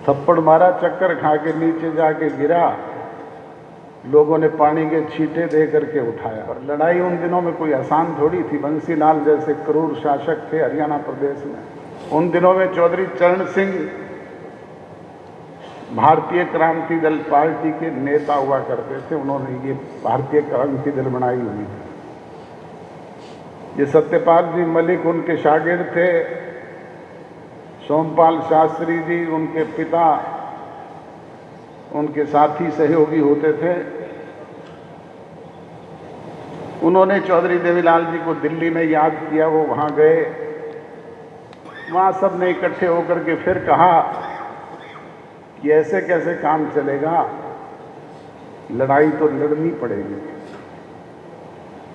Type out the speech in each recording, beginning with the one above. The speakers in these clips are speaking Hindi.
थप्पड़ मारा, चक्कर खा के नीचे जाके गिरा, लोगों ने पानी के छींटे दे करके उठाया। और लड़ाई उन दिनों में कोई आसान थोड़ी थी। बंसी लाल जैसे क्रूर शासक थे हरियाणा प्रदेश में। उन दिनों में चौधरी चरण सिंह भारतीय क्रांति दल पार्टी के नेता हुआ करते थे। उन्होंने ये भारतीय क्रांति दल बनाई हुई थी। ये सत्यपाल जी मलिक उनके शागिर्द थे। सोमपाल शास्त्री जी उनके पिता, उनके साथी सहयोगी होते थे। उन्होंने चौधरी देवीलाल जी को दिल्ली में याद किया। वो वहाँ गए, वहाँ सब ने इकट्ठे होकर के फिर कहा कि ऐसे कैसे काम चलेगा, लड़ाई तो लड़नी पड़ेगी।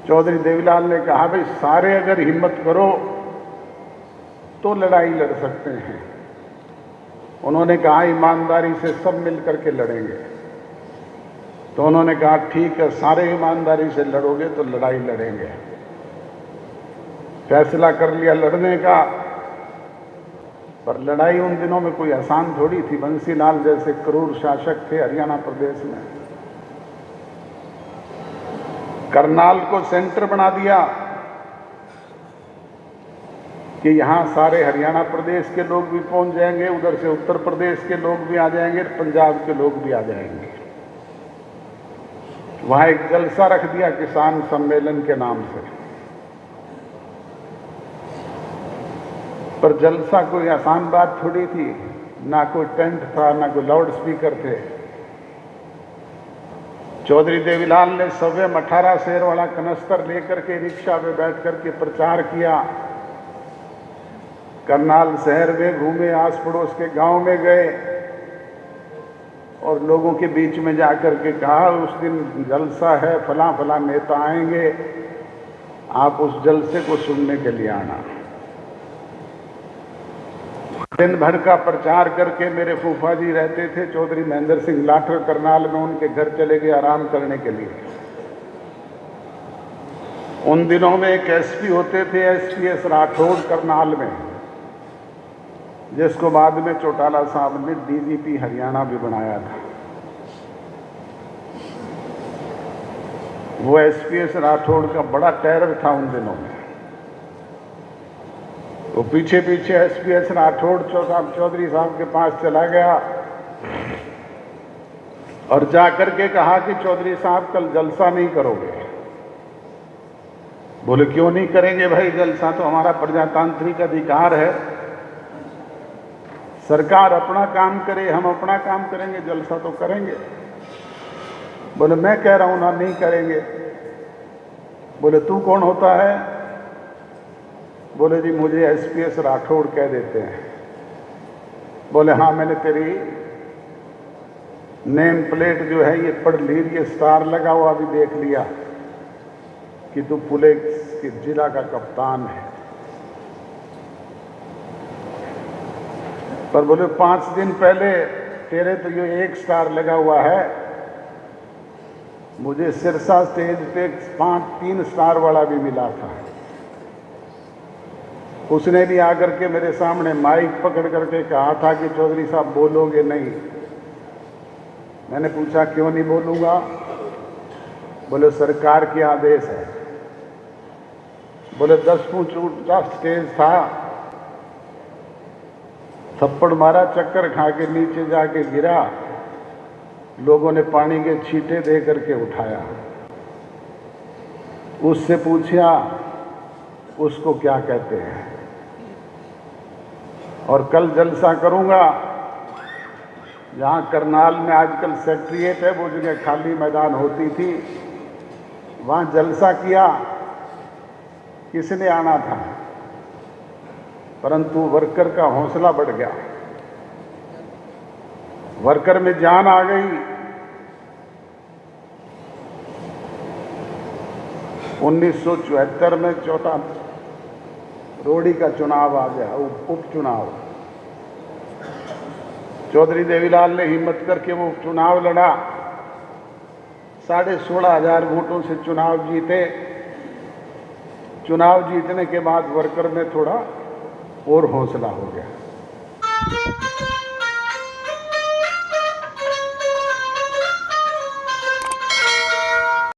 चौधरी देवीलाल ने कहा, भाई सारे अगर हिम्मत करो तो लड़ाई लड़ सकते हैं। उन्होंने कहा ईमानदारी से सब मिल करके लड़ेंगे। तो उन्होंने कहा ठीक है, सारे ईमानदारी से लड़ोगे तो लड़ाई लड़ेंगे। फैसला कर लिया लड़ने का। पर लड़ाई उन दिनों में कोई आसान थोड़ी थी। बंसी लाल जैसे क्रूर शासक थे हरियाणा प्रदेश में। करनाल को सेंटर बना दिया कि यहाँ सारे हरियाणा प्रदेश के लोग भी पहुंच जाएंगे, उधर से उत्तर प्रदेश के लोग भी आ जाएंगे, पंजाब के लोग भी आ जाएंगे। वहाँ एक जलसा रख दिया किसान सम्मेलन के नाम से। पर जलसा कोई आसान बात थोड़ी थी। ना कोई टेंट था, ना कोई लाउड स्पीकर थे। चौधरी देवीलाल ने सवे 18 शेर वाला कनस्तर लेकर के रिक्शा पे बैठ करके प्रचार किया। करनाल शहर में घूमे, आस पड़ोस के गांव में गए और लोगों के बीच में जाकर के कहा उस दिन जलसा है, फला फला नेता आएंगे, आप उस जलसे को सुनने के लिए आना। दिन भर का प्रचार करके मेरे फूफा जी रहते थे चौधरी महेंद्र सिंह लाठर करनाल में, उनके घर चले गए आराम करने के लिए। उन दिनों में एक एसपी होते थे, एसपीएस राठौड़ करनाल में, जिसको बाद में चौटाला साहब ने डीजीपी हरियाणा भी बनाया था। वो एसपीएस राठौड़ का बड़ा टेरर था उन दिनों में। वो पीछे पीछे एसपीएस राठौड़ चौधरी साहब के पास चला गया और जाकर के कहा कि चौधरी साहब कल जलसा नहीं करोगे। बोले क्यों नहीं करेंगे भाई, जलसा तो हमारा प्रजातांत्रिक अधिकार है। सरकार अपना काम करे, हम अपना काम करेंगे, जलसा तो करेंगे। बोले मैं कह रहा हूं ना, नहीं करेंगे। बोले तू कौन होता है? बोले जी मुझे एसपीएस राठौड़ कह देते हैं। बोले हाँ, मैंने तेरी नेम प्लेट जो है ये पढ़ ली, ये स्टार लगा हुआ भी देख लिया कि तू पुलिस के जिला का कप्तान है। पर बोले 5 दिन पहले तेरे तो ये 1 स्टार लगा हुआ है, मुझे सिरसा स्टेज पे 3 स्टार वाला भी मिला था। उसने भी आकर के मेरे सामने माइक पकड़ करके कहा था कि चौधरी साहब बोलोगे नहीं। मैंने पूछा क्यों नहीं बोलूंगा? बोले सरकार के आदेश है। बोले 10 फुट ऊंचा स्टेज था, थप्पड़ मारा, चक्कर खा के नीचे जाके गिरा, लोगों ने पानी के छींटे दे करके उठाया। उससे पूछा उसको क्या कहते हैं। और कल जलसा करूंगा जहां करनाल में आजकल सेक्रेटेरिएट है, वो जगह खाली मैदान होती थी, वहां जलसा किया। किसने आना था? परंतु वर्कर का हौसला बढ़ गया, वर्कर में जान आ गई। 1974 में चौथा रोड़ी का चुनाव आ गया, उपचुनाव। चौधरी देवीलाल ने हिम्मत करके वो चुनाव लड़ा, 16,500 वोटों से चुनाव जीते। चुनाव जीतने के बाद वर्कर में थोड़ा और हौसला हो गया।